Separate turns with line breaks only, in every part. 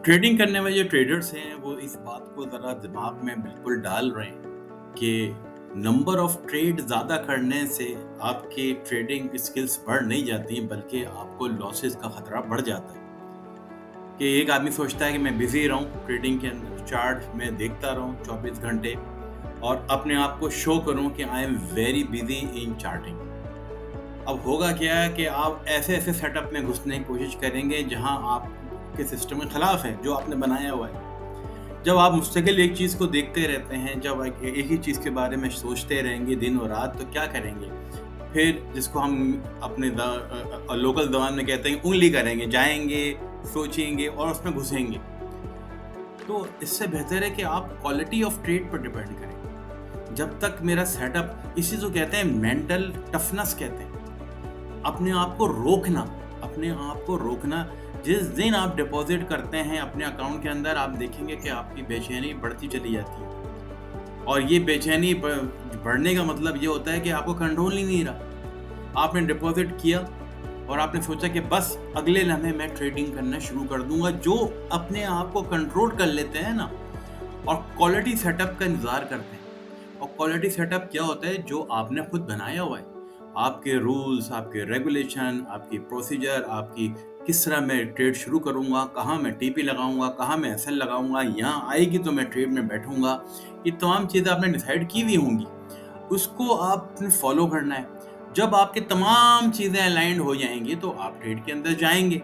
Trading کرنے والے جو ٹریڈرس ہیں وہ اس بات کو ذرا دماغ میں بالکل ڈال رہے ہیں کہ نمبر آف ٹریڈ زیادہ کرنے سے آپ کی ٹریڈنگ اسکلز بڑھ نہیں جاتی ہیں بلکہ آپ کو لاسز کا خطرہ بڑھ جاتا ہے. کہ ایک آدمی سوچتا ہے کہ میں بزی رہوں ٹریڈنگ کے اندر، چارٹ میں دیکھتا رہوں 24 گھنٹے اور اپنے آپ کو شو کروں کہ I am very busy in charting. اب ہوگا کیا ہے کہ آپ ایسے ایسے سیٹ اپ میں گھسنے کی کوشش کریں گے جہاں آپ کے سسٹم کے خلاف ہے جو آپ نے بنایا ہوا ہے. جب آپ مستقل ایک چیز کو دیکھتے رہتے ہیں، جب ایک ہی چیز کے بارے میں سوچتے رہیں گے دن اور رات، تو کیا کریں گے؟ پھر جس کو ہم اپنے لوکل زبان میں کہتے ہیں انگلی کریں گے، جائیں گے، سوچیں گے اور اس میں گھسیں گے. تو اس سے بہتر ہے کہ آپ کوالٹی آف ٹریڈ پر ڈیپینڈ کریں. جب تک میرا سیٹ اپ، اسی کو کہتے ہیں مینٹل ٹفنس کہتے ہیں، اپنے آپ کو روکنا، اپنے آپ کو روکنا. جس دن آپ ڈپازٹ کرتے ہیں اپنے اکاؤنٹ کے اندر، آپ دیکھیں گے کہ آپ کی بے چینی بڑھتی چلی جاتی ہے. اور یہ بے چینی بڑھنے کا مطلب یہ ہوتا ہے کہ آپ کو کنٹرول ہی نہیں رہا. آپ نے ڈپازٹ کیا اور آپ نے سوچا کہ بس اگلے لمحے میں ٹریڈنگ کرنا شروع کر دوں گا. جو اپنے آپ کو کنٹرول کر لیتے ہیں نا اور کوالٹی سیٹ اپ کا انتظار کرتے ہیں. اور کوالٹی سیٹ اپ کیا ہوتا ہے؟ جو آپ نے خود بنایا ہوا ہے. آپ کے رولز، آپ کے ریگولیشن، آپ کی پروسیجر، آپ کی کس طرح میں ٹریڈ شروع کروں گا، کہاں میں ٹی پی لگاؤں گا، کہاں میں ایس ایل لگاؤں گا، یہاں آئے گی تو میں ٹریڈ میں بیٹھوں گا. یہ تمام چیزیں آپ نے ڈیسائیڈ کی ہوئی ہوں گی، اس کو آپ نے فالو کرنا ہے. جب آپ کی تمام چیزیں الائنڈ ہو جائیں گی تو آپ ٹریڈ کے اندر جائیں گے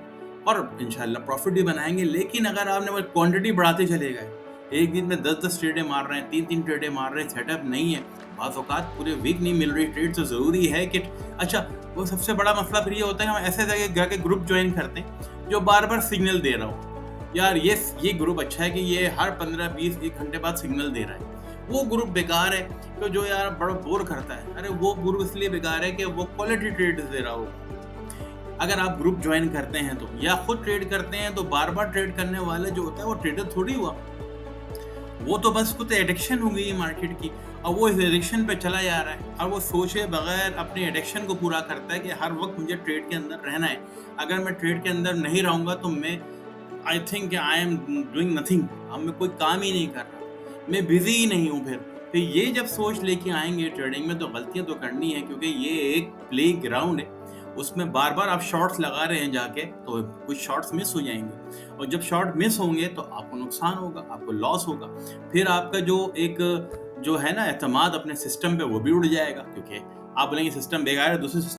اور انشاءاللہ پروفٹ بھی بنائیں گے. لیکن اگر آپ نے وہ کوانٹٹی بڑھاتے چلے گئے، ایک دن میں 10 ٹریڈیں مار رہے ہیں، 3 ٹریڈیں مار رہے ہیں، سیٹ اپ نہیں ہے، بعض اوقات پورے ویک نہیں مل رہی ٹریڈ، تو ضروری ہے کہ اچھا. وہ سب سے بڑا مسئلہ پھر یہ ہوتا ہے کہ ہم ایسے جگہ جا کے گروپ جوائن کرتے ہیں جو بار بار سگنل دے رہا ہو. یار یہ گروپ اچھا ہے کہ یہ ہر 15-20 1 گھنٹے بعد سگنل دے رہا ہے. وہ گروپ بیکار ہے تو جو یار بڑا بور کرتا ہے. ارے وہ گروپ اس لیے بیکار ہے کہ وہ کوالٹی ٹریڈ دے رہا ہوگا. اگر آپ گروپ جوائن کرتے ہیں تو یا خود ٹریڈ کرتے ہیں تو بار بار ٹریڈ کرنے والا جو ہوتا ہے وہ ٹریڈر تھوڑی ہوا. وہ تو بس کچھ ایڈکشن ہو گئی ہے مارکیٹ کی، اور وہ اس ایڈکشن پہ چلا جا رہا ہے اور وہ سوچے بغیر اپنے ایڈکشن کو پورا کرتا ہے کہ ہر وقت مجھے ٹریڈ کے اندر رہنا ہے. اگر میں ٹریڈ کے اندر نہیں رہوں گا تو میں آئی تھنک کہ آئی ایم ڈوئنگ نتھنگ. اب میں کوئی کام ہی نہیں کر رہا، میں بزی ہی نہیں ہوں. پھر یہ جب سوچ لے کے آئیں گے ٹریڈنگ میں تو غلطیاں تو کرنی ہے، کیونکہ یہ ایک پلے گراؤنڈ ہے. اس میں بار بار آپ شارٹس لگا رہے ہیں جا کے تو کچھ شارٹس مس ہو جائیں گے، اور جب شارٹ مس ہوں گے تو آپ کو نقصان ہوگا، آپ کو لاس ہوگا. پھر آپ کا جو ہے نا اعتماد اپنے سسٹم پہ، وہ بھی اڑ جائے گا، کیونکہ آپ بولیں گے سسٹم بیکار ہے، دوسرے